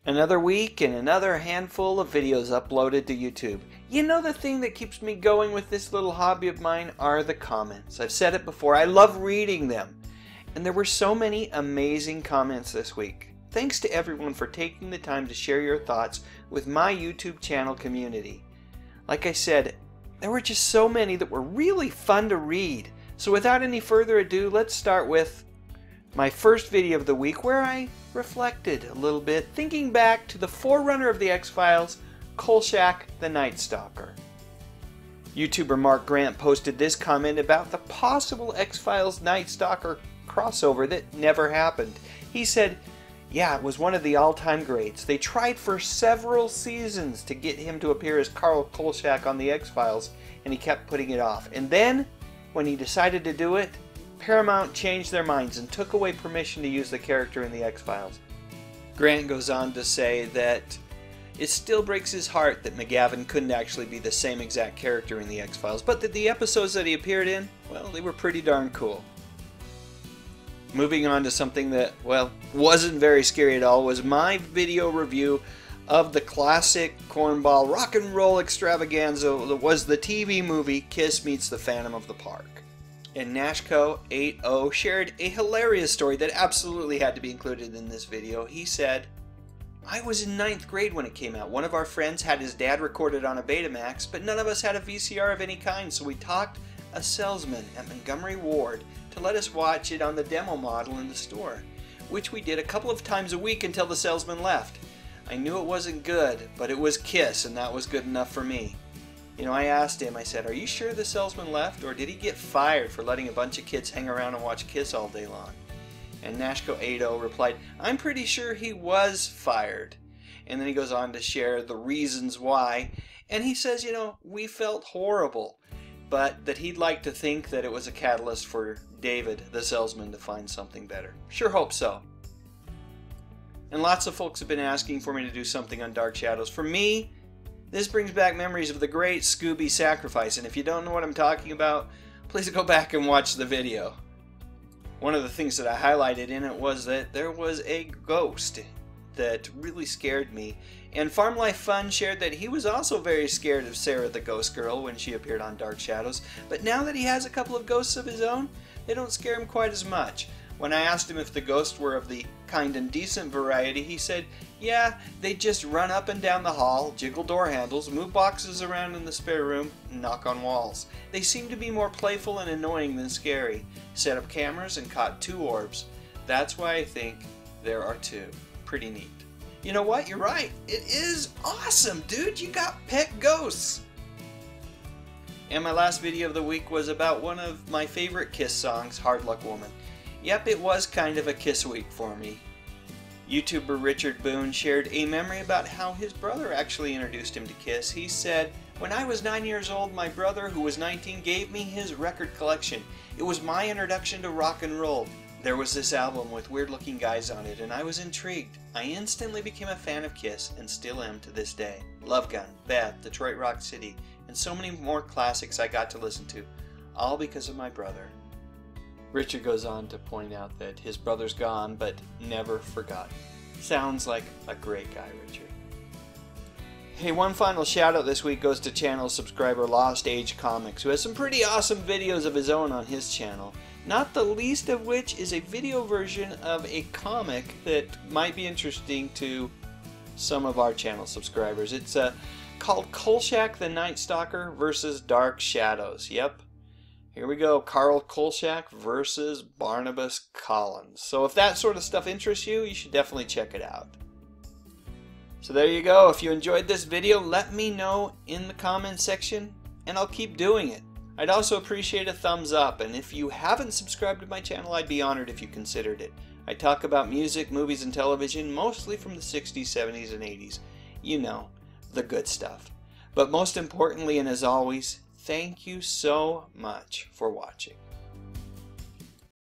Another week and another handful of videos uploaded to YouTube. You know, the thing that keeps me going with this little hobby of mine are the comments. I've said it before, I love reading them. And there were so many amazing comments this week. Thanks to everyone for taking the time to share your thoughts with my YouTube channel community. Like I said, there were just so many that were really fun to read. So without any further ado, let's start with my first video of the week, where I reflected a little bit, thinking back to the forerunner of the X-Files, Kolchak the Night Stalker. YouTuber Mark Grant posted this comment about the possible X-Files Night Stalker crossover that never happened. He said, "Yeah, it was one of the all-time greats. They tried for several seasons to get him to appear as Carl Kolchak on the X-Files, and he kept putting it off. And then, when he decided to do it, Paramount changed their minds and took away permission to use the character in the X-Files." Grant goes on to say that it still breaks his heart that McGavin couldn't actually be the same exact character in the X-Files, but that the episodes that he appeared in, well, they were pretty darn cool. Moving on to something that, well, wasn't very scary at all, was my video review of the classic cornball rock and roll extravaganza that was the TV movie Kiss Meets the Phantom of the Park. And Nashco80 shared a hilarious story that absolutely had to be included in this video. He said, "I was in 9th grade when it came out. One of our friends had his dad recorded on a Betamax, but none of us had a VCR of any kind, so we talked a salesman at Montgomery Ward to let us watch it on the demo model in the store, which we did a couple of times a week until the salesman left. I knew it wasn't good, but it was Kiss, and that was good enough for me. You know, I asked him, I said, 'Are you sure the salesman left, or did he get fired for letting a bunch of kids hang around and watch Kiss all day long?' And Nashco80 replied, 'I'm pretty sure he was fired.' And then he goes on to share the reasons why. And he says, you know, we felt horrible, but that he'd like to think that it was a catalyst for David, the salesman, to find something better. Sure hope so. And lots of folks have been asking for me to do something on Dark Shadows. For me, this brings back memories of the great Scooby Sacrifice, and if you don't know what I'm talking about, please go back and watch the video. One of the things that I highlighted in it was that there was a ghost that really scared me, and Farm Life Fun shared that he was also very scared of Sarah the Ghost Girl when she appeared on Dark Shadows, but now that he has a couple of ghosts of his own, they don't scare him quite as much. When I asked him if the ghosts were of the kind and decent variety, he said, yeah, they just run up and down the hall, jiggle door handles, move boxes around in the spare room, and knock on walls. They seem to be more playful and annoying than scary. Set up cameras and caught 2 orbs. That's why I think there are 2. Pretty neat." You know what? You're right. It is awesome, dude. You got pet ghosts. And my last video of the week was about one of my favorite Kiss songs, Hard Luck Woman. Yep, it was kind of a Kiss week for me. YouTuber Richard Boone shared a memory about how his brother actually introduced him to Kiss. He said, "When I was 9 years old, my brother, who was 19, gave me his record collection. It was my introduction to rock and roll. There was this album with weird-looking guys on it, and I was intrigued. I instantly became a fan of Kiss, and still am to this day. Love Gun, Beth, Detroit Rock City, and so many more classics I got to listen to, all because of my brother." Richard goes on to point out that his brother's gone, but never forgotten. Sounds like a great guy, Richard. Hey, one final shout out this week goes to channel subscriber Lost Age Comics, who has some pretty awesome videos of his own on his channel. Not the least of which is a video version of a comic that might be interesting to some of our channel subscribers. It's called Kolchak the Night Stalker versus Dark Shadows. Yep. Here we go, Carl Kolchak versus Barnabas Collins. So if that sort of stuff interests you, you should definitely check it out. So there you go. If you enjoyed this video, let me know in the comments section, and I'll keep doing it. I'd also appreciate a thumbs up, and if you haven't subscribed to my channel, I'd be honored if you considered it. I talk about music, movies, and television, mostly from the 60s, 70s, and 80s. You know, the good stuff. But most importantly, and as always, thank you so much for watching.